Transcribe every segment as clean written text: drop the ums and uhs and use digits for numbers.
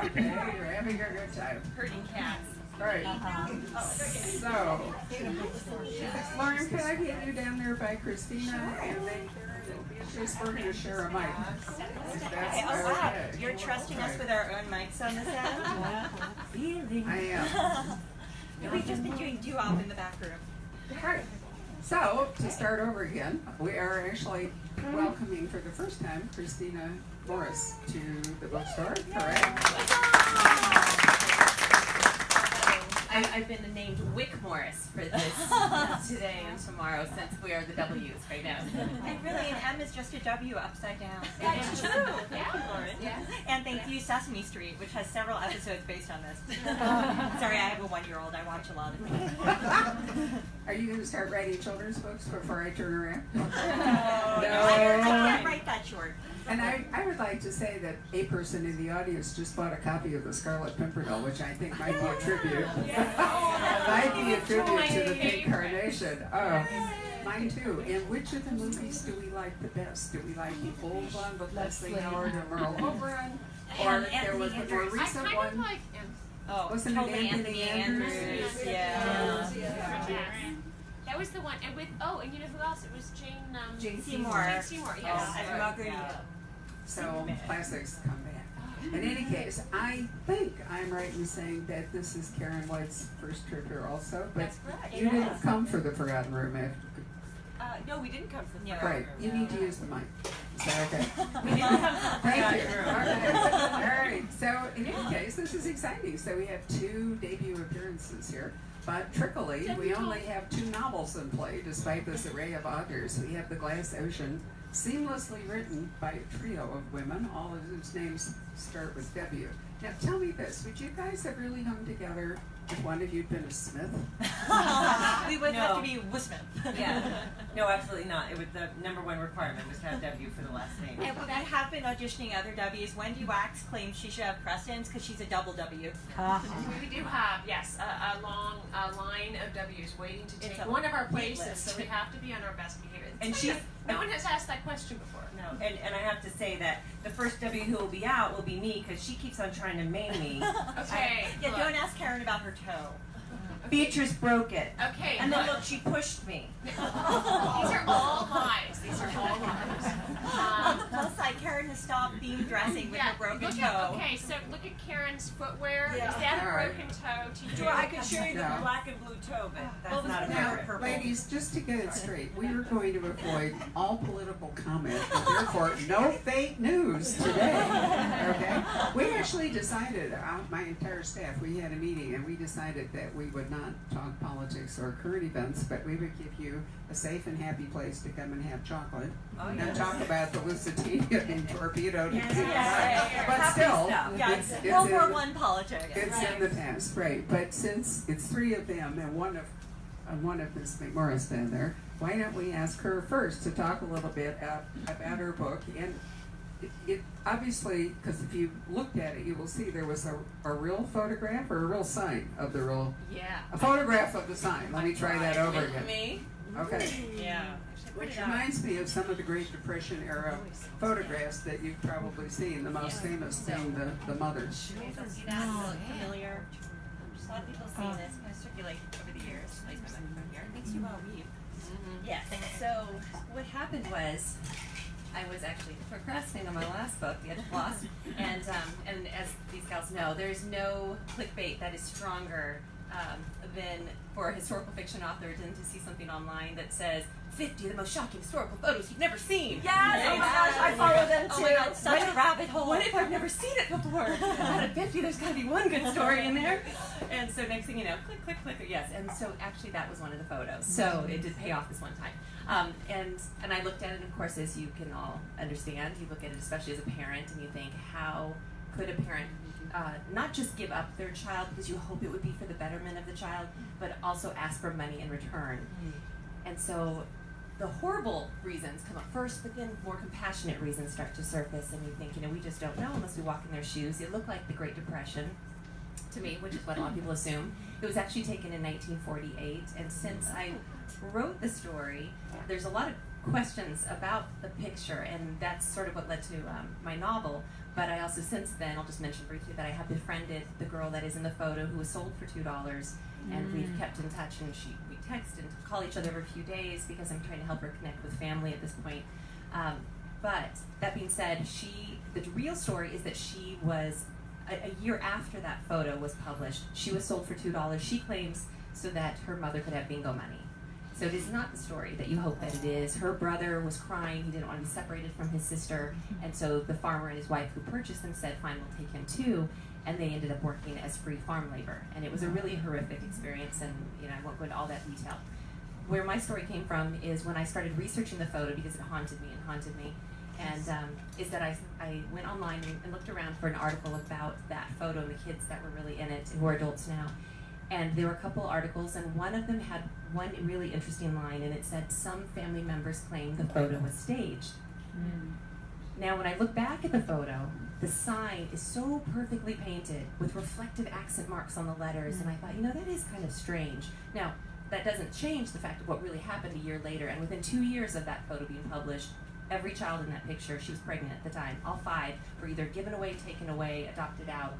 Okay, you're having a good time. Herding cats. Right. So, Lauren, can I get you down there by Christina and then Karen and Beatrice? We're going to share a mic. If that's Wow. okay. You're trusting us with our own mics on this end? Really? I am. We've just been doing doo-wop in the back room. Right. So, to start over again, we are actually welcoming for the first time Christina Morris to the bookstore, correct? I've been named Wick Morris for this today and tomorrow since we are the W's right now. And really, an M is just a W upside down. That's true. Thank you, Lauren. Yeah. And thank you, Sesame Street, which has several episodes based on this. Sorry, I have a 1-year-old. I watch a lot of things. Are you going to start writing children's books before I turn around? No. I can't write that short. And I would like to say that a person in the audience just bought a copy of The Scarlet Pimpernel, which I think might be a tribute. Might be a tribute to the Pink Carnation. Oh, mine too. And which of the movies do we like the best? Do we like the old one with Leslie Howard and Merle Oberon? Or there was the more recent one? Wasn't it Anthony Andrews? Yeah. That was the one, and with and you know who else? It was Jane Seymour. Jane Seymour, yes. I forgot her name. So classics come back. In any case, I think I'm right in saying that this is Karen White's first trip here also, but That's correct. you didn't come for the Forgotten Room after. No, we didn't come from the Right, you need to use the mic. Is that okay? We didn't come from the Thank you. All right. So in any case, this is exciting. So we have 2 debut appearances here. But trickily, we only have 2 novels in play, despite this array of authors. We have The Glass Ocean, seamlessly written by a trio of women, all of whose names start with W. Now tell me this, would you guys have really hung together if one of you'd been a Smith? We would have to be Wismith. Yeah. No, absolutely not. It was the #1 requirement was to have W for the last name. And we have been auditioning other W's. Wendy Wax claims she should have precedence because she's a double W. We do have, yes, a long line of W's waiting to take one of our places, so we have to be on our best behavior. And no one has asked that question before. No, and I have to say that the first W who will be out will be me because she keeps on trying to maim me. Okay. Yeah, don't ask Karen about her toe. Beatrice broke it. Okay. And then look, she pushed me. These are all lies. These are all lies. Plus side, Karen has stopped theme dressing with her broken toe. Okay, so look at Karen's footwear. Yeah. Is that a All right. broken toe to you? Sure, I could show you the No. black and blue toe, but that's not a Now, favorite purple. ladies, just to get it straight, we are going to avoid all political comment, and therefore no fake news today. Okay? We actually decided, my entire staff, we had a meeting, and we decided that we would not talk politics or current events, but we would give you a safe and happy place to come and have chocolate and talk about the Lusitania being torpedoed. But still, Yes, it's World in- War I politics. it's in the past, right? But since it's 3 of them and one of Miss McMorris down there, why don't we ask her first to talk a little bit about her book? And it obviously, because if you looked at it, you will see there was a real photograph or a real sign of the real. Yeah. A photograph of the sign. Let me try that over again. Me? Okay. Yeah. Which reminds me of some of the Great Depression era photographs that you've probably seen. The most famous being the mother. See that? Look familiar. A lot of people have seen this. Kind of circulate over the years. Place my microphone here. Thanks you all weave. Yes. So what happened was I was actually procrastinating on my last book, The Edge of Lost, and as these gals know, there's no clickbait that is stronger than for a historical fiction author than to see something online that says 50 of the most shocking historical photos you've never seen. Yes! Oh my gosh, I follow them too. Oh my God, Such a rabbit hole. What if I've never seen it before? Out of 50, there's got to be one good story in there. And so next thing you know, click, click, click. Yes, and so actually that was one of the photos. So it did pay off this one time. And I looked at it, of course, as you can all understand. You look at it, especially as a parent, and you think, how could a parent not just give up their child because you hope it would be for the betterment of the child, but also ask for money in return. And so the horrible reasons come up first, but then more compassionate reasons start to surface, and you think, we just don't know unless we walk in their shoes. It looked like the Great Depression to me, which is what a lot of people assume. It was actually taken in 1948, and since I wrote the story, there's a lot of questions about the picture, and that's sort of what led to my novel. But I also, since then, I'll just mention briefly that I have befriended the girl that is in the photo who was sold for $2, and we've kept in touch, and we text and call each other every few days because I'm trying to help her connect with family at this point. But that being said, the real story is that she was, a year after that photo was published, she was sold for $2, she claims, so that her mother could have bingo money. So it is not the story that you hope that it is. Her brother was crying, he didn't want to be separated from his sister, and so the farmer and his wife who purchased them said, fine, we'll take him too, and they ended up working as free farm labor. And it was a really horrific experience, and I won't go into all that detail. Where my story came from is when I started researching the photo, because it haunted me, and is that I went online and looked around for an article about that photo and the kids that were really in it, who are adults now. And there were a couple articles, and one of them had one really interesting line, and it said, some family members claim the photo was staged. Now, when I look back at the photo, the sign is so perfectly painted with reflective accent marks on the letters, and I thought, that is kind of strange. Now, that doesn't change the fact of what really happened a year later, and within 2 years of that photo being published, every child in that picture, she was pregnant at the time, all 5 were either given away, taken away, adopted out.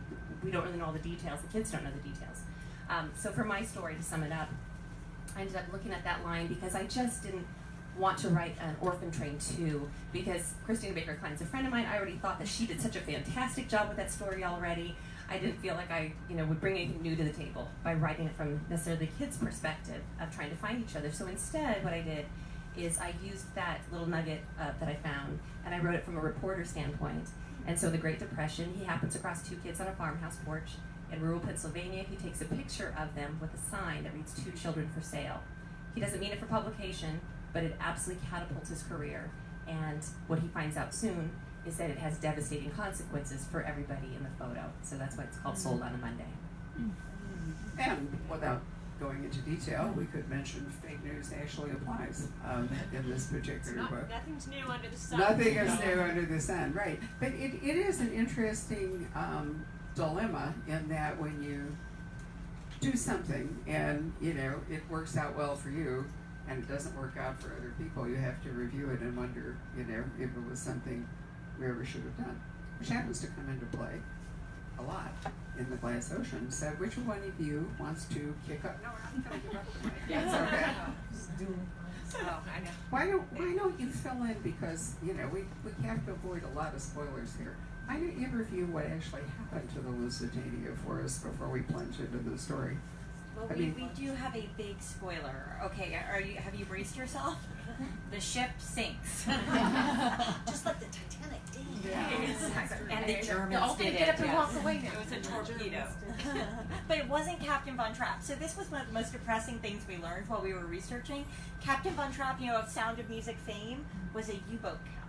We don't really know all the details. The kids don't know the details. So for my story, to sum it up, I ended up looking at that line because I just didn't want to write an Orphan Train 2 because Christina Baker Klein's a friend of mine. I already thought that she did such a fantastic job with that story already. I didn't feel like I would bring anything new to the table by writing it from necessarily the kids' perspective of trying to find each other. So instead, what I did is I used that little nugget that I found, and I wrote it from a reporter standpoint. And so the Great Depression, he happens across 2 kids on a farmhouse porch in rural Pennsylvania. He takes a picture of them with a sign that reads 2 children for sale. He doesn't mean it for publication, but it absolutely catapults his career. And what he finds out soon is that it has devastating consequences for everybody in the photo. So that's why it's called Sold on a Monday. And without going into detail, we could mention fake news actually applies in this particular book. Nothing's new under the sun. Nothing is new under the sun, right. But it is an interesting dilemma in that when you do something and it works out well for you and it doesn't work out for other people, you have to review it and wonder if it was something we ever should have done, which happens to come into play a lot in the Glass Ocean. So which one of you wants to kick up? No, I'm going to give up the mic. It's okay. Oh, I know. Why don't you fill in, because we have to avoid a lot of spoilers here. Why don't you review what actually happened to the Lusitania for us before we plunge into the story? Well, we do have a big spoiler. Okay, have you braced yourself? The ship sinks. Just like the Titanic did. Yeah. And the Germans did it. Get up and walk away now. It was a torpedo. But it wasn't Captain Von Trapp. So this was one of the most depressing things we learned while we were researching. Captain Von Trapp, of Sound of Music fame, was a U-boat captain.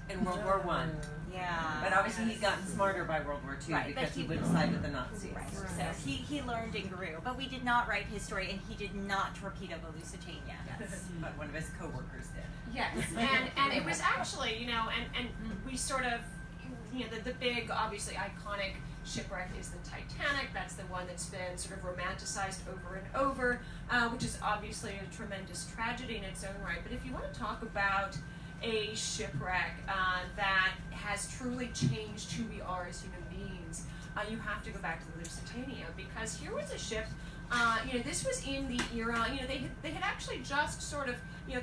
In World War I. Yeah. But obviously he'd gotten smarter by World War II because he would side with the Nazis. Right. So he learned and grew. But we did not write his story, and he did not torpedo the Lusitania. Yes. But one of his co-workers did. Yes, and it was actually, and we sort of, the big, obviously iconic shipwreck is the Titanic. That's the one that's been sort of romanticized over and over, which is obviously a tremendous tragedy in its own right. But if you want to talk about a shipwreck that has truly changed who we are as human beings, you have to go back to the Lusitania, because here was a ship, this was in the era, they had actually just sort of,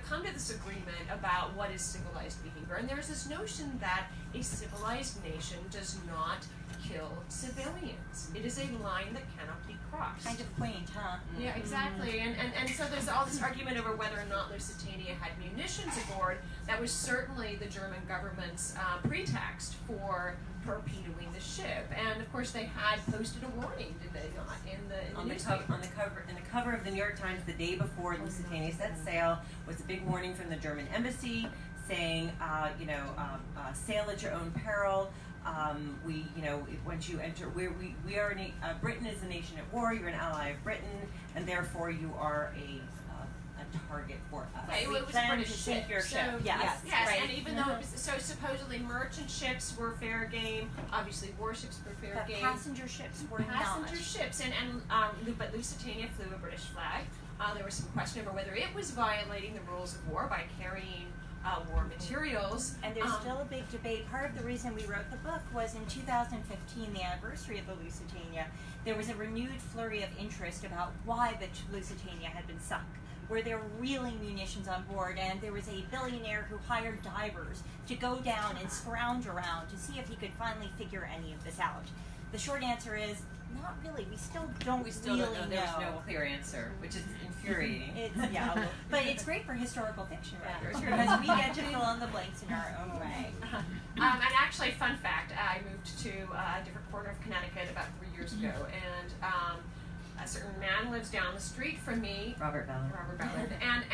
come to this agreement about what is civilized behavior. And there's this notion that a civilized nation does not kill civilians. It is a line that cannot be crossed. Kind of quaint, huh? Yeah, exactly. And so there's all this argument over whether or not Lusitania had munitions aboard. That was certainly the German government's pretext for torpedoing the ship. And of course they had posted a warning, did they not, in the newspaper? On the cover of the New York Times the day before Lusitania set sail was a big warning from the German embassy saying, sail at your own peril. Once you enter, we are Britain is a nation at war. You're an ally of Britain, and therefore you are a target for us. Yeah, it was a British ship. Your ship. Yes. Right. And even though so supposedly merchant ships were fair game, obviously warships were fair game. Passenger ships were passenger not. ships, but Lusitania flew a British flag. There was some question over whether it was violating the rules of war by carrying war materials. And there's still a big debate. Part of the reason we wrote the book was in 2015, the anniversary of the Lusitania, there was a renewed flurry of interest about why the Lusitania had been sunk. Were there really munitions on board? And there was a billionaire who hired divers to go down and scrounge around to see if he could finally figure any of this out. The short answer is, not really. We still don't really know. There's no clear answer, which is infuriating. But it's great for historical fiction writers because we get to fill in the blanks in our own way. And actually, fun fact, I moved to a different corner of Connecticut about 3 years ago, and a certain man lives down the street from me. Robert Ballard. And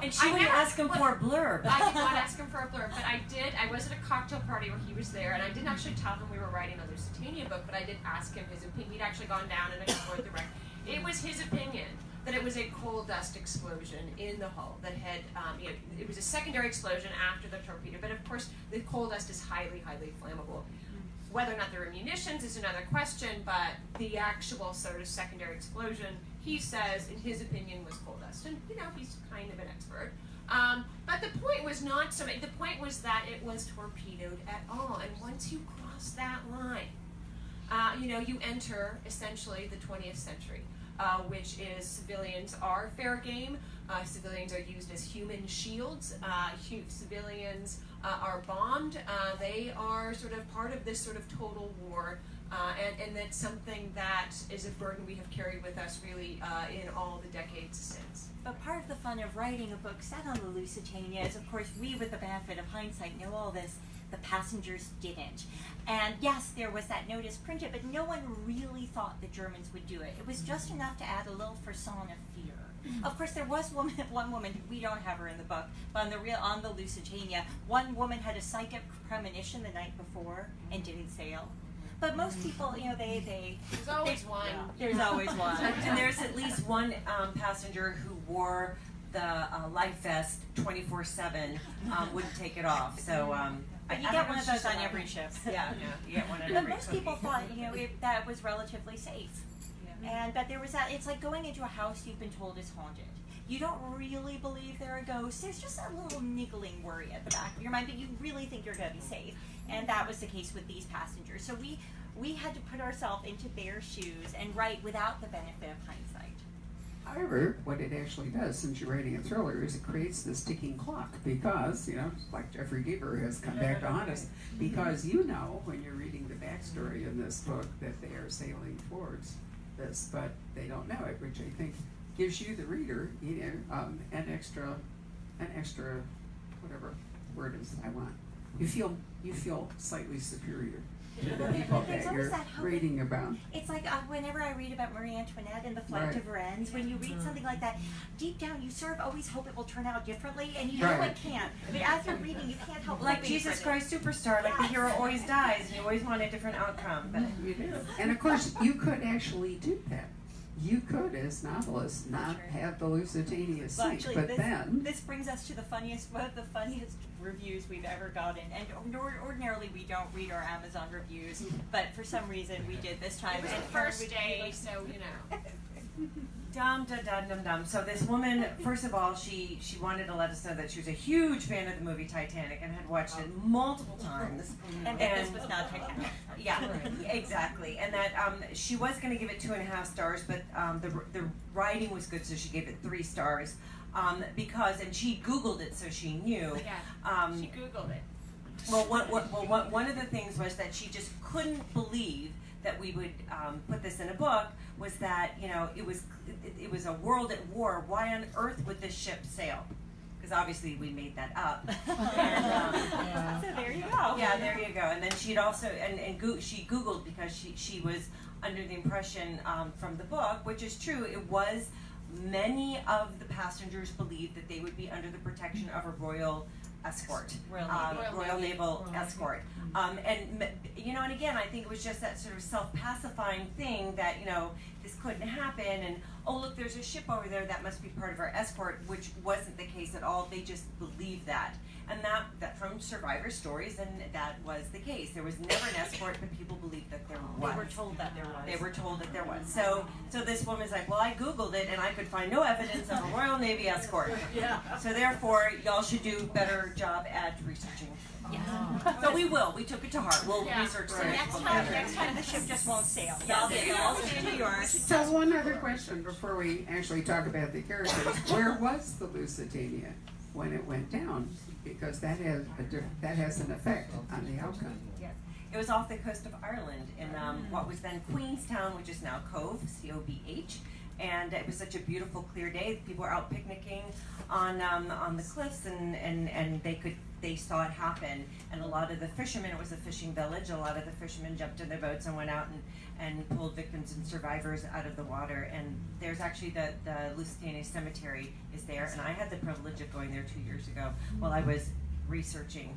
And she wouldn't ask him for a blurb. I did not ask him for a blurb, but I did. I was at a cocktail party where he was there, and I didn't actually tell him we were writing a Lusitania book, but I did ask him his opinion. He'd actually gone down and explored the wreck. It was his opinion that it was a coal dust explosion in the hull that had, it was a secondary explosion after the torpedo, but of course the coal dust is highly, highly flammable. Whether or not there were munitions is another question, but the actual sort of secondary explosion, he says, in his opinion, was coal dust. And, he's kind of an expert. But the point was not so the point was that it was torpedoed at all. And once you cross that line, you enter, essentially, the 20th century, which is civilians are fair game. Civilians are used as human shields. Civilians are bombed. They are sort of part of this sort of total war, and that's something that is a burden we have carried with us really in all the decades since. But part of the fun of writing a book set on the Lusitania is, of course, we, with the benefit of hindsight, know all this. The passengers didn't. And yes, there was that notice printed, but no one really thought the Germans would do it. It was just enough to add a little frisson of fear. Of course, there was one woman, we don't have her in the book, but on the Lusitania, one woman had a psychic premonition the night before and didn't sail. But most people, There's always one. There's always one. And there's at least one passenger who wore the life vest 24/7, wouldn't take it off. So, but you get one of those on every ship. Yeah, you get one on But every most people thought, that was relatively safe. But there was that. It's like going into a house you've been told is haunted. You don't really believe there are ghosts. There's just a little niggling worry at the back of your mind, but you really think you're going to be safe. And that was the case with these passengers. So we had to put ourselves into their shoes and write without the benefit of hindsight. However, what it actually does, since you're writing a thriller, is it creates this ticking clock because, like Jeffrey Geber has come back to haunt us, because when you're reading the backstory in this book that they are sailing towards this, but they don't know it, which I think gives you, the reader, an extra, whatever word is I want. You feel slightly superior to the people that you're reading about. It's like whenever I read about Marie Antoinette and the Flight of Varennes, when you read something like that, deep down you sort of always hope it will turn out differently, and you know it can't. But as you're reading, you can't help like Jesus Christ Superstar, like the hero always dies, and you always want a different outcome. But you do. And of course, you could actually do that. You could, as novelists, not have the Lusitania sink, but then... This brings us to one of the funniest reviews we've ever gotten. And ordinarily we don't read our Amazon reviews, but for some reason we did this time. It was the first day, so Dum. So this woman, first of all, she wanted to let us know that she was a huge fan of the movie Titanic and had watched it multiple times. And this was not Titanic. Yeah, exactly. And that she was going to give it 2.5 stars, but the writing was good, so she gave it 3 stars. And she Googled it, so she knew. Yeah, she Googled it. Well, one of the things was that she just couldn't believe that we would put this in a book, was that it was a world at war. Why on earth would this ship sail? Because obviously we made that up. And, so there you go. Yeah, there you go. And then she'd also she Googled because she was under the impression from the book, which is true. It was many of the passengers believed that they would be under the protection of a royal escort, Royal Naval escort. And again, I think it was just that sort of self-pacifying thing that, this couldn't happen, and oh look, there's a ship over there that must be part of our escort, which wasn't the case at all. They just believed that. And that from survivor stories, and that was the case. There was never an escort, but people believed that there was. They were told that there was. They were told that there was. So this woman's like, well, I Googled it, and I could find no evidence of a Royal Navy escort. Yeah. So therefore, y'all should do a better job at researching. Yeah. So we will. We took it to heart. We'll Yeah. research So the next time the ship just won't sail. Yeah. They'll all stay in New York. So one other question before we actually talk about the characters. Where was the Lusitania when it went down? Because that has an effect on the outcome. Yes. It was off the coast of Ireland in what was then Queenstown, which is now Cove, C-O-V-H. And it was such a beautiful, clear day. People were out picnicking on the cliffs, and they saw it happen. And a lot of the fishermen, it was a fishing village, a lot of the fishermen jumped in their boats and went out and pulled victims and survivors out of the water. And there's actually the Lusitania Cemetery is there, and I had the privilege of going there 2 years ago while I was researching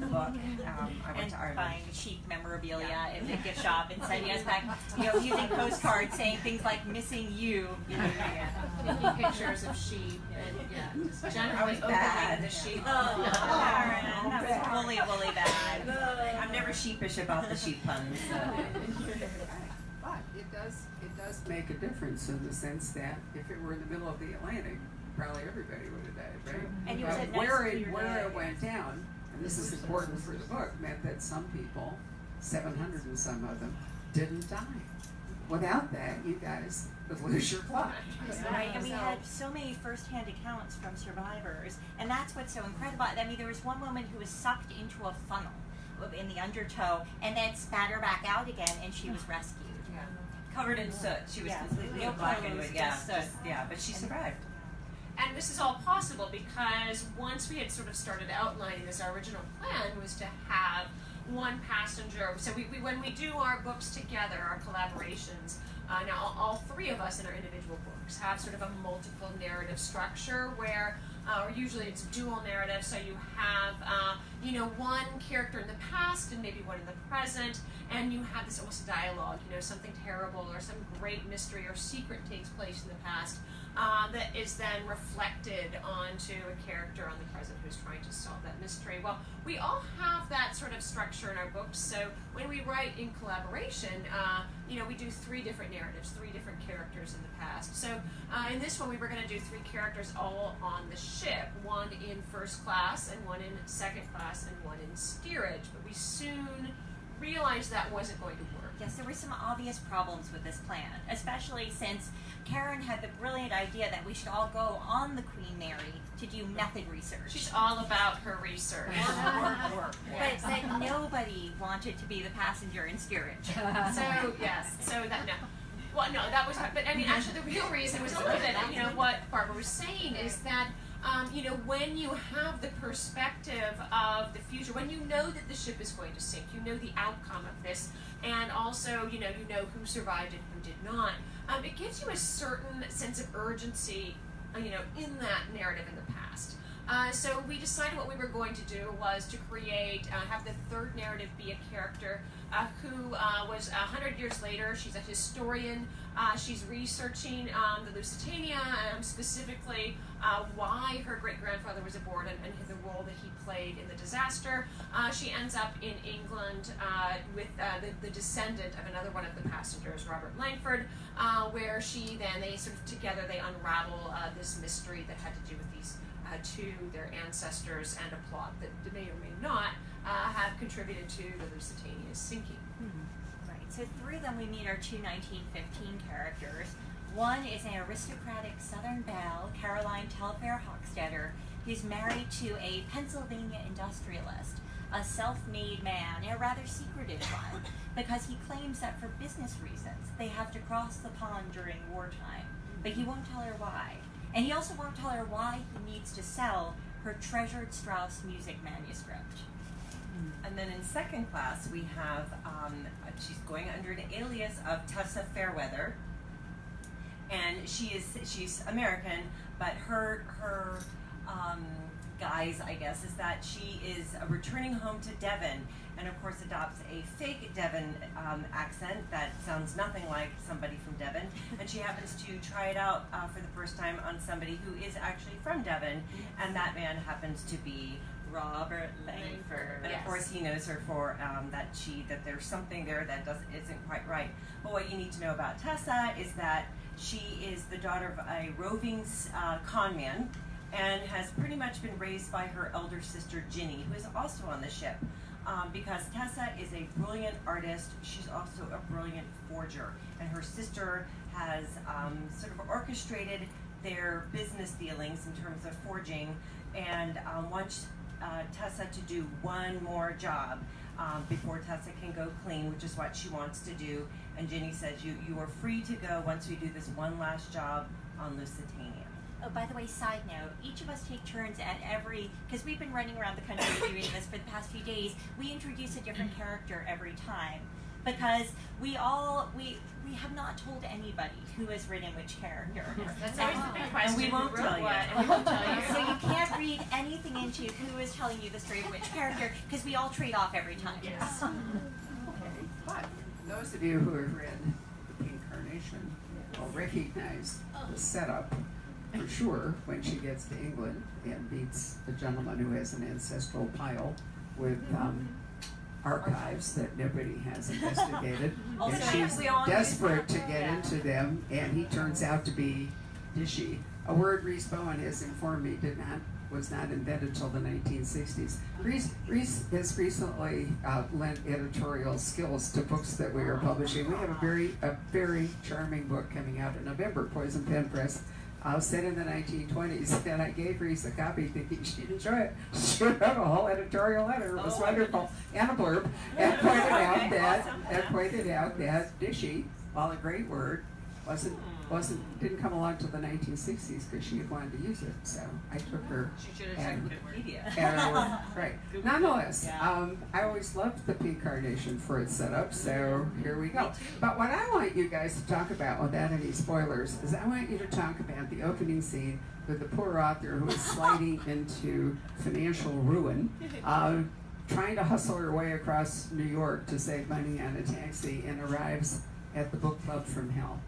the book. I went to Ireland. Buying chic memorabilia in the gift shop and sending us back, using postcards saying things like "missing you." Taking pictures of sheep and just generally bad. opening the sheep. Karen, that was woolly bad. I'm never sheepish about the sheep puns. But it does make a difference in the sense that if it were in the middle of the Atlantic, probably everybody would have died, right? And it was But a nice where clear it went down, and this is important for the book, meant that some people, 700 and some of them, didn't die. Without that, you guys would lose your plot. Right, and we had so many first-hand accounts from survivors, and that's what's so incredible. I mean, there was one woman who was sucked into a funnel in the undertow, and then spat her back out again, and she was rescued. Covered in soot. She was Yeah. completely No blackened clothes, with, yeah, just soot. but she survived. And this is all possible because once we had sort of started outlining this, our original plan was to have one passenger. So when we do our books together, our collaborations, now all three of us in our individual books have sort of a multiple narrative structure where or usually it's dual narrative, so you have one character in the past and maybe one in the present, and you have this almost dialogue, something terrible or some great mystery or secret takes place in the past that is then reflected onto a character on the present who's trying to solve that mystery. Well, we all have that sort of structure in our books, so when we write in collaboration, we do three different narratives, three different characters in the past. So in this one, we were going to do three characters all on the ship, one in first class and one in second class and one in steerage, but we soon realized that wasn't going to work. Yes, there were some obvious problems with this plan, especially since Karen had the brilliant idea that we should all go on the Queen Mary to do method research. She's all about her research. Work. But that nobody wanted to be the passenger in steerage. That was, but I mean, actually the real reason was a little bit, what Barbara was saying is that, when you have the perspective of the future, when you know that the ship is going to sink, you know the outcome of this, and also, you know who survived and who did not, it gives you a certain sense of urgency, in that narrative in the past. So we decided what we were going to do was to create, have the third narrative be a character who was 100 years later. She's a historian. She's researching the Lusitania, specifically why her great-grandfather was aboard and the role that he played in the disaster. She ends up in England with the descendant of another one of the passengers, Robert Langford, where they unravel this mystery that had to do with these two, their ancestors, and a plot that may or may not have contributed to the Lusitania's sinking. Mm-hmm. Right, so through them we meet our two 1915 characters. One is an aristocratic Southern belle, Caroline Telfair Hochstetter, who's married to a Pennsylvania industrialist, a self-made man, a rather secretive one, because he claims that for business reasons they have to cross the pond during wartime, but he won't tell her why. And he also won't tell her why he needs to sell her treasured Strauss music manuscript. And then in second class, we have, she's going under an alias of Tessa Fairweather. And she's American, but her guise, I guess, is that she is returning home to Devon. and of course adopts a fake Devon accent that sounds nothing like somebody from Devon, and she happens to try it out for the first time on somebody who is actually from Devon, and that man happens to be Robert Langford. And of course he knows her for that there's something there that isn't quite right. But what you need to know about Tessa is that she is the daughter of a roving con man, and has pretty much been raised by her elder sister Ginny, who is also on the ship. Because Tessa is a brilliant artist, she's also a brilliant forger, and her sister has sort of orchestrated their business dealings in terms of forging, and wants Tessa to do one more job before Tessa can go clean, which is what she wants to do. And Ginny says, you are free to go once we do this one last job on Lusitania. Oh, by the way, side note, each of us take turns at because we've been running around the country doing this for the past few days, we introduce a different character every time. Because we have not told anybody who has written which character. That's always the big question. And we won't tell you. And we won't tell you. So you can't read anything into who is telling you the story of which character, because we all trade off every time. Yes. Okay, but those of you who have read The Pink Carnation will recognize the setup for sure when she gets to England and meets a gentleman who has an ancestral pile with archives that nobody has investigated. Also, And she's we all desperate to use- get yeah. into them, and he turns out to be Dishy. A word Rhys Bowen has informed me was not invented till the 1960s. Rhys has recently lent editorial skills to books that we are publishing. We have a very charming book coming out in November, Poison Pen Press, set in the 1920s, and I gave Rhys a copy thinking she'd enjoy it. She wrote a whole editorial letter. It was wonderful, and a blurb, and pointed out that Dishy, while a great word, didn't come along till the 1960s because she had wanted to use it. So I took her. She should have and- checked Wikipedia. and her word. Right. Nonetheless, I always loved the Pink Carnation for its setup, so here we go. But what I want you guys to talk about, without any spoilers, is I want you to talk about the opening scene with the poor author who is sliding into financial ruin, trying to hustle her way across New York to save money on a taxi, and arrives at the book club from hell.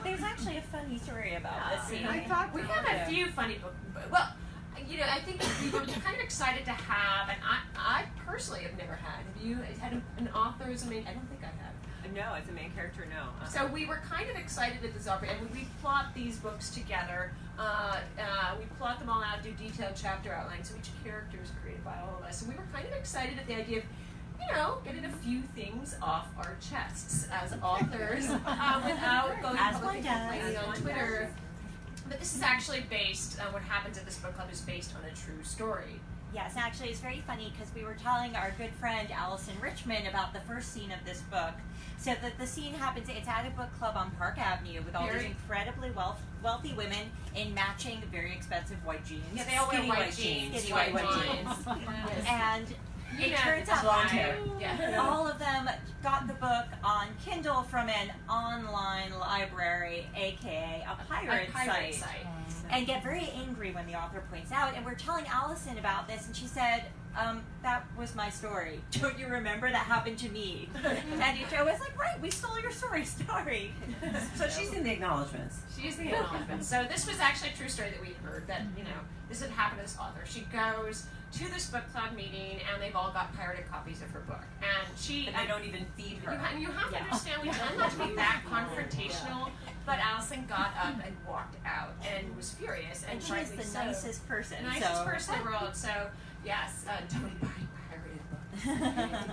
There's actually a funny story about this scene. I thought we have a few funny books. Well, I think we were kind of excited to have, and I personally have never had. Have you had an author as a main? I don't think I have. No, as a main character, no. So we were kind of excited at this opera, and when we plot these books together, we plot them all out, do detailed chapter outlines, so each character is created by all of us. And we were kind of excited at the idea of, getting a few things off our chests as authors without going As public one does. complaining on Twitter. But this is actually based, what happens at this book club is based on a true story. Yes, actually, it's very funny because we were telling our good friend Allison Richmond about the first scene of this book. So that the scene happens, it's at a book club on Park Avenue with all these incredibly wealthy women in matching very expensive white jeans. Yeah, they all wear Skinny white jeans, skinny white jeans. Yes. And it turns out blonde hair. all of them got the book on Kindle from an online library, aka a pirate site. And get very angry when the author points out. And we're telling Allison about this, and she said, that was my story. Don't you remember? That happened to me. And Joe was like, right, we stole your story. So she's in the acknowledgments. She's the acknowledgement. So this was actually a true story that we heard, that, this had happened to this author. She goes to this book club meeting, and they've all got pirated copies of her book. And And they don't even feed her. You have to understand, we tend not to be that confrontational, but Allison got up and walked out and was furious. And she's rightly the so. nicest person. The nicest person in the world. So, yes, don't buy pirated books.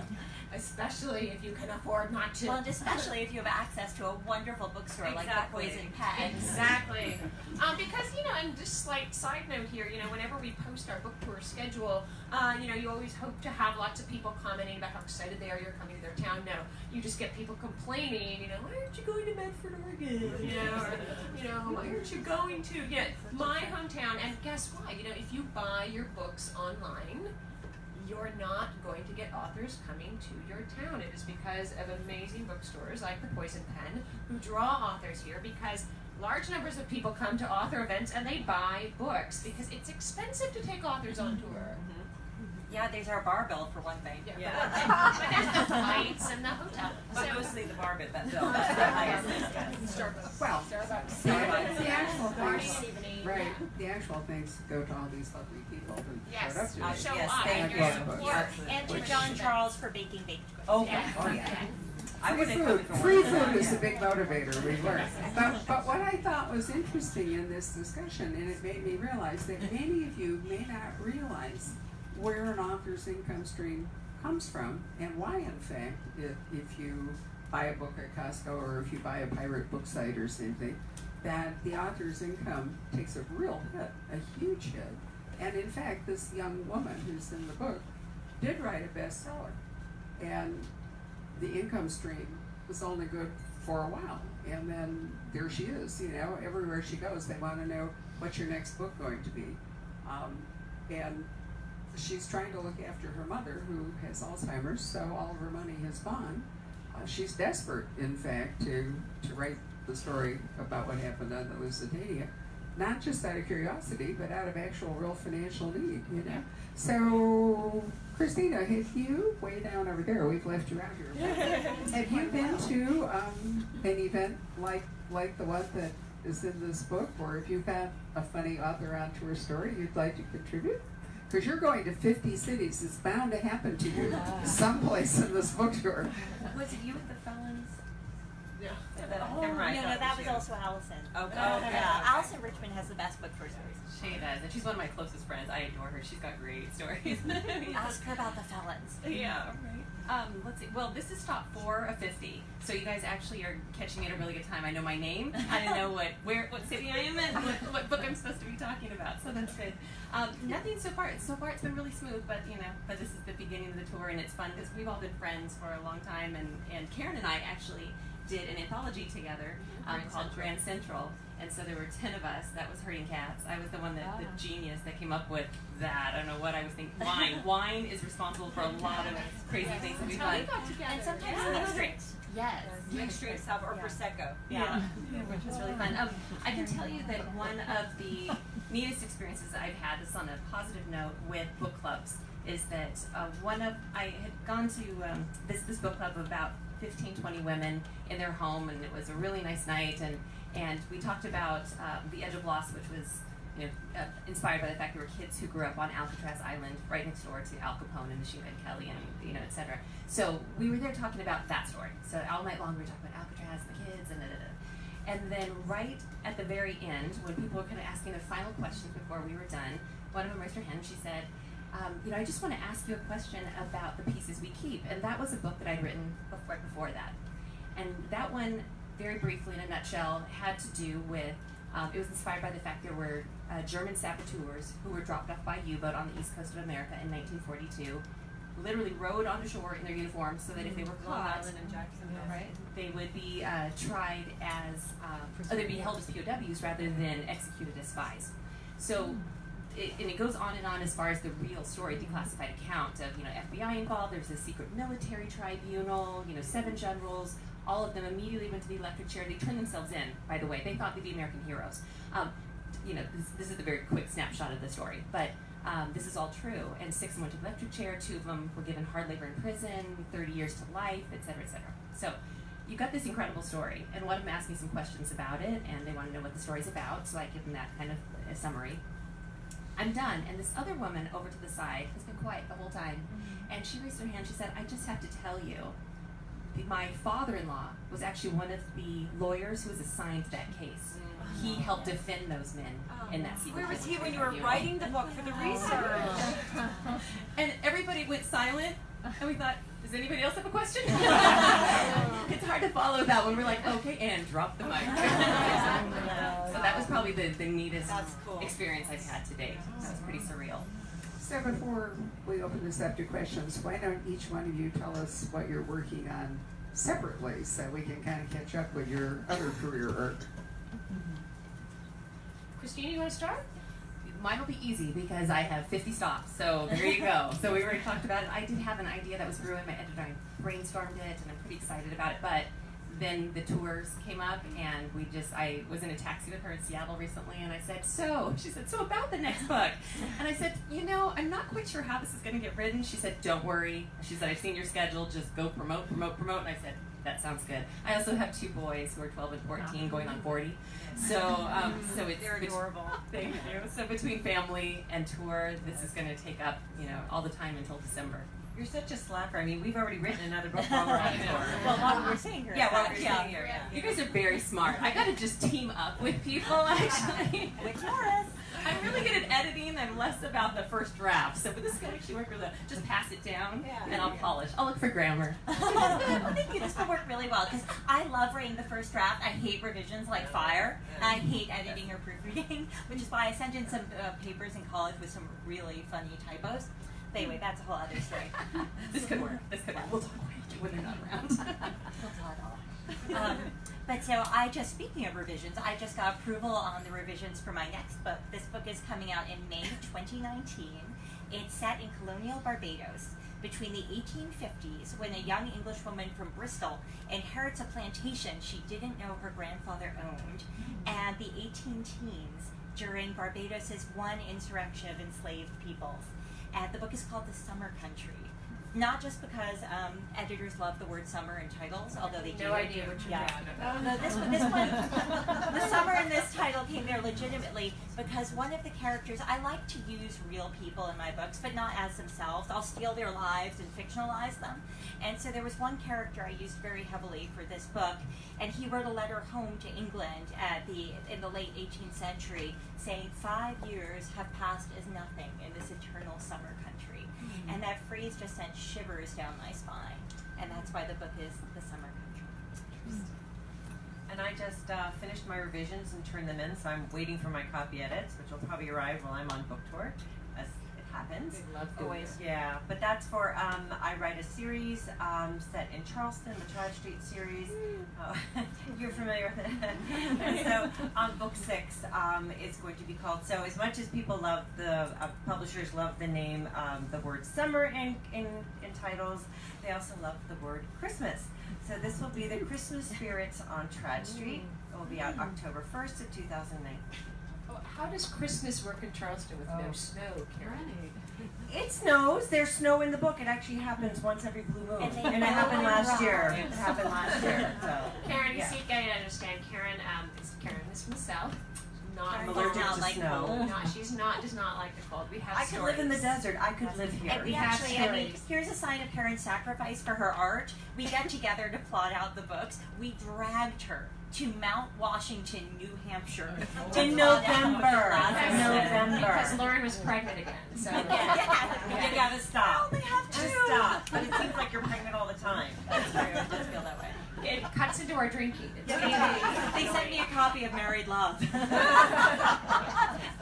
Especially if you can afford not to. Well, and especially if you have access to a wonderful bookstore like the Poison Pen. Exactly. Because, and just slight side note here, whenever we post our book tour schedule, you always hope to have lots of people commenting about how excited they are you're coming to their town. No, you just get people complaining, why aren't you going to Medford, Oregon? Why aren't you going to my hometown? And guess what? If you buy your books online, you're not going to get authors coming to your town. It is because of amazing bookstores like the Poison Pen who draw authors here, because large numbers of people come to author events and they buy books because it's expensive to take authors on tour. Yeah, there's our bar bill for one thing. But there's the flights and the hotel. But So mostly the bar bit, that bill, that's the highest thing, yes. Starbucks. Well, Starbucks. the actual Party things, evening. right, the actual things go to all these lovely people who showed up Yes. today. Show Yes, up. thank Your you. support. Absolutely. And to Which- John Charles for baking baked goods. Oh, Yeah. oh yeah. I Free would have food, come for free one. food is a big motivator, we learned. But what I thought was interesting in this discussion, and it made me realize that many of you may not realize where an author's income stream comes from and why, in fact, if you buy a book at Costco or if you buy a pirate book site or something, that the author's income takes a real hit, a huge hit. And in fact, this young woman who's in the book did write a bestseller. And the income stream was only good for a while. And then there she is, you know, everywhere she goes, they want to know what's your next book going to be. And she's trying to look after her mother who has Alzheimer's, so all of her money has gone. She's desperate, in fact, to write the story about what happened on the Lusitania, not just out of curiosity, but out of actual real financial need, you know. So, Christina, have you, way down over there, we've left you out here, have you been to an event like the one that is in this book, or if you've got a funny author on tour story you'd like to contribute? Because you're going to 50 cities, it's bound to happen to you someplace in this book tour. Was it you with the felons? Yeah. Oh, Never mind, no, I thought that it was you. also Allison. Okay. Yeah, Allison Richmond has the best book tour stories. She does, and she's one of my closest friends. I adore her. She's got great stories. Ask her about the felons. Yeah, right. Let's see. Well, this is top 4 of 50, so you guys actually are catching me at a really good time. I know my name. I didn't know what city I am in, what book I'm supposed to be talking about. So that's good. Nothing so far. So far, it's been really smooth, but but this is the beginning of the tour, and it's fun because we've all been friends for a long time. And Karen and I actually did an anthology together called Grand Central. And so there were 10 of us. That was Herding Cats. I was the one that, the genius that came up with that. I don't know what I was thinking. Wine is responsible for a lot of crazy things that we've done. And sometimes mixed drinks. Yes. Mixed drinks have or Prosecco. Yeah, which was really fun. I can tell you that one of the neatest experiences I've had, this on a positive note, with book clubs, is that I had gone to this book club of about 15, 20 women in their home, and it was a really nice night, and we talked about The Edge of Loss, which was inspired by the fact there were kids who grew up on Alcatraz Island, right next door to Al Capone and Machine Gun Kelly, and et cetera. So we were there talking about that story. So all night long we were talking about Alcatraz and the kids and And then right at the very end, when people were kind of asking their final questions before we were done, one of them raised her hand and she said, I just want to ask you a question about the pieces we keep. And that was a book that I'd written right before that. And that one, very briefly in a nutshell, had to do with, it was inspired by the fact there were German saboteurs who were dropped off by U-boat on the east coast of America in 1942, literally rowed onto shore in their uniforms so that if they were caught, they would be tried as, they'd be held as POWs rather than executed as spies. So, it goes on and on as far as the real story, declassified account of, FBI involved, there's a secret military tribunal, 7 generals, all of them immediately went to the electric chair. They turned themselves in, by the way. They thought they'd be American heroes. This is a very quick snapshot of the story, but this is all true. And 6 of them went to the electric chair, 2 of them were given hard labor in prison, 30 years to life, et cetera, et cetera. So you've got this incredible story, and one of them asked me some questions about it, and they want to know what the story's about, so I give them that kind of a summary. I'm done, and this other woman over to the side has been quiet the whole time, and she raised her hand. She said, "I just have to tell you, my father-in-law was actually one of the lawyers who was assigned to that case. He helped defend those men in that secret. Where was he military when you were tribunal." writing the book for the research? And everybody went silent, and we thought, does anybody else have a question? It's hard to follow that when we're like, okay, and drop the mic. So that was probably the neatest experience I've had to date. That was pretty surreal. So before we open this up to questions, why don't each one of you tell us what you're working on separately so we can kind of catch up with your other career arc? Christina, you want to start? Mine will be easy because I have 50 stops, so there you go. So we already talked about it. I did have an idea that was brewing in my editor. I brainstormed it, and I'm pretty excited about it. But then the tours came up, and I was in a taxi with her in Seattle recently, and I said, she said, so about the next book. And I said, I'm not quite sure how this is going to get written. She said, don't worry. She said, I've seen your schedule, just go promote. And I said, that sounds good. I also have 2 boys who are 12 and 14 going on 40. So it's They're adorable. Thank you. So between family and tour, this is going to take up, all the time until December. You're such a slapper. I mean, we've already written another book while we're on tour. Well, while we're sitting here. Yeah, while we're sitting here. You guys are very smart. I got to just team up with people, actually. With Taurus. I'm really good at editing. I'm less about the first draft. So, but this can actually work really well. Just pass it down, and I'll polish. I'll look for grammar. Oh, thank you. This will work really well because I love writing the first draft. I hate revisions like fire. I hate editing or proofreading, which is why I sent in some papers in college with some really funny typos. But anyway, that's a whole other story. This could work. We'll talk when they're not around. We'll talk all. But so speaking of revisions, I just got approval on the revisions for my next book. This book is coming out in May 2019. It's set in colonial Barbados between the 1850s, when a young Englishwoman from Bristol inherits a plantation she didn't know her grandfather owned, and the 18-teens during Barbados's one insurrection of enslaved peoples. And the book is called The Summer Country. Not just because editors love the word summer in titles, although they do. No idea what you're talking about. No, this one, the summer in this title came there legitimately because one of the characters, I like to use real people in my books, but not as themselves. I'll steal their lives and fictionalize them. And so there was one character I used very heavily for this book, and he wrote a letter home to England in the late 18th century saying 5 years have passed as nothing in this eternal summer country. And that phrase just sent shivers down my spine. And that's why the book is The Summer Country. And I just finished my revisions and turned them in, so I'm waiting for my copy edits, which will probably arrive while I'm on book tour, as it happens. I love doing Always. that. Yeah, but that's for, I write a series set in Charleston, the Charge Street series. Oh, you're familiar with it. And so on book 6, it's going to be called, so as much as people love publishers love the name, the word summer in titles, they also love the word Christmas. So this will be the Christmas Spirits on Trad Street. It will be out October 1st of 2009. Oh, how does Christmas work in Charleston with no snow, Karen? It snows. There's snow in the book. It actually happens once every blue moon. And it happened really last rock. year. It happened last year. So. Karen, Yeah. you gotta understand. Karen is from the South. Not I'm Karen's allergic not to like snow. cold. Does not like the cold. We have I could live in the stories. desert. I could live here. And we have actually, stories. here's a sign of Karen's sacrifice for her art. We got together to plot out the books. We dragged her to Mount Washington, New Hampshire. In to plot out November. her last In book. November. Because Lauren was pregnant again. So Yeah. You gotta stop. I only have 2. Just stop. But it seems like you're pregnant all the time. That's true. It does feel that way. it cuts into our drinking. It's They sent me a copy of Married Love.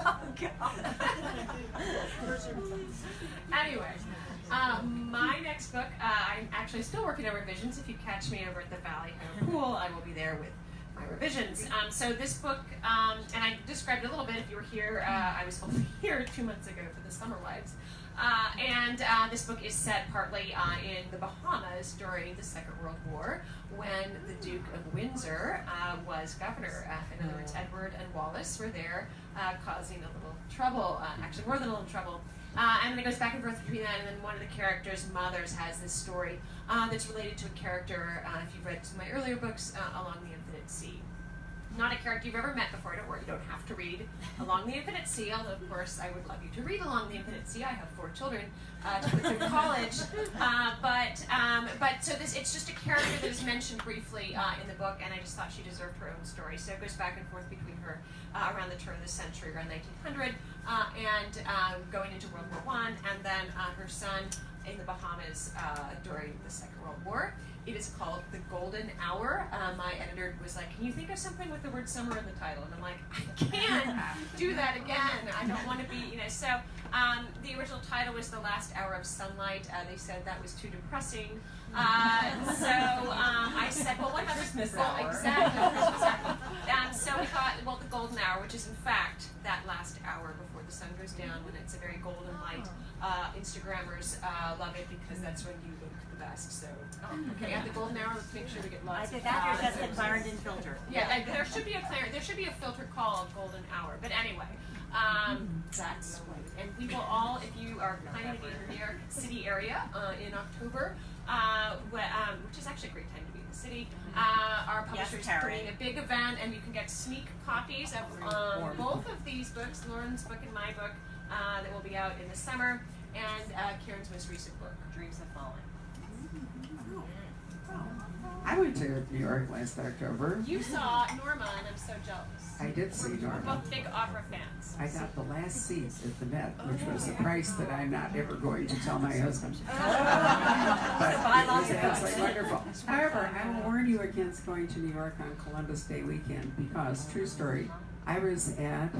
Oh, God. Anyway, my next book, I'm actually still working on revisions. If you catch me over at the Valley Home Pool, I will be there with my revisions. So this book, and I described it a little bit if you were here, I was only here 2 months ago for the Summer Wives. And this book is set partly in the Bahamas during the Second World War, when the Duke of Windsor was governor. In other words, Edward and Wallace were there, causing a little trouble, actually more than a little trouble. And then it goes back and forth between that, and then one of the characters, Mothers, has this story that's related to a character, if you've read some of my earlier books, Along the Infinite Sea. Not a character you've ever met before, don't worry, you don't have to read Along the Infinite Sea, although of course I would love you to read Along the Infinite Sea. I have 4 children to put through college. But so it's just a character that is mentioned briefly in the book, and I just thought she deserved her own story. So it goes back and forth between her around the turn of the century, around 1900, and going into World War I, and then her son in the Bahamas during the Second World War. It is called The Golden Hour. My editor was like, can you think of something with the word summer in the title? And I'm like, I can't do that again. I don't want to be, So the original title was The Last Hour of Sunlight. They said that was too depressing. So I said, well, what about Christmas well, hour. Exactly. Christmas hour. So we thought, well, the golden hour, which is in fact that last hour before the sun goes down, when it's a very golden light. Instagrammers love it because that's when you look the best. So, okay, at the golden hour, let's make sure we get lots Either of that or just photos. the Clarendon filter. Yeah, there should be a filter called golden hour. But anyway, that's and we will all, if you are planning to be in the New York City area in October, which is actually a great time to be in the city. Our publisher is Karen. putting a big event, and you can get sneak copies of both of these books, Lauren's book and my book, that will be out in the summer, and Karen's most recent book, Dreams Have Fallen. I went to New York last October. You saw Norma, and I'm so jealous. I did see We're Norma. both big opera fans. I got the last seat at the Met, which was a price that I'm not ever going to tell my husband. But buy lots of it's absolutely wonderful. However, I will warn you against going to New York on Columbus Day weekend because, true story, I was at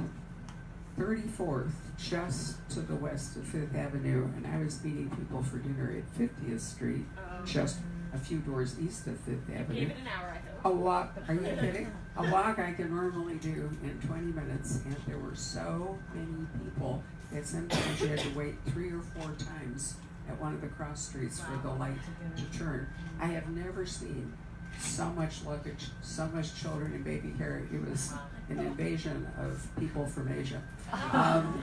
34th, just to the west of 5th Avenue, and I was meeting people for dinner at 50th Street, just a few doors east of 5th Gave Avenue. it an hour, I think. A walk, are you kidding? A walk I can normally do in 20 minutes, and there were so many people that sometimes you had to wait 3 or 4 times at one of the cross streets for the light to turn. I have never seen so much luggage, so much children and baby hair. It was an invasion of people from Asia.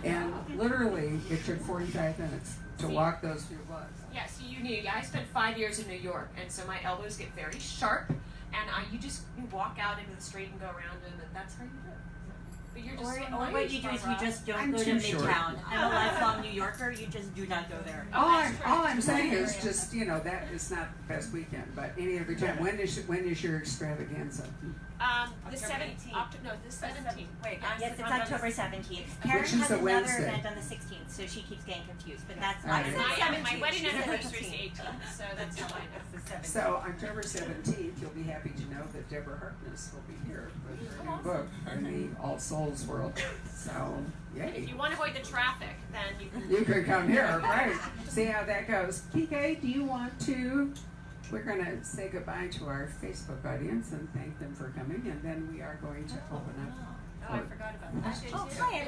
And literally, it took 45 minutes to walk those few blocks. Yeah, so you knew. I spent 5 years in New York, and so my elbows get very sharp, and you walk out into the street and go around them, and that's how you do it. But you're just Or what you do is you just don't I'm go to too short. Midtown. I'm a lifelong New Yorker. You just do not go there. All I'm saying is just, that is not the best weekend, but any other time. When is your extravaganza? The 17th. No, the 17th. Wait, Yes, it's October 17th. Karen Which is has a another Wednesday. event on the 16th, so she keeps getting confused. But that's Right. And my 17th. wedding She said anniversary is the 18th. 18th, so that's how I know. So October 17th, you'll be happy to know that Deborah Harkness will be here with her new book in the All Souls world. So, If yay. you want to avoid the traffic, then you can. You can come here, right? See how that goes. PK, do you want to? We're going to say goodbye to our Facebook audience and thank them for coming, and then we are going to open up. Oh, I forgot about that. Oh, hi,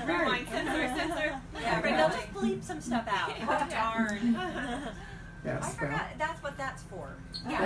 everybody. Rewind, censor. Yeah, right, they'll just bleep some stuff out. Oh, darn. Yes, I well, forgot, that's what that's for. Yeah.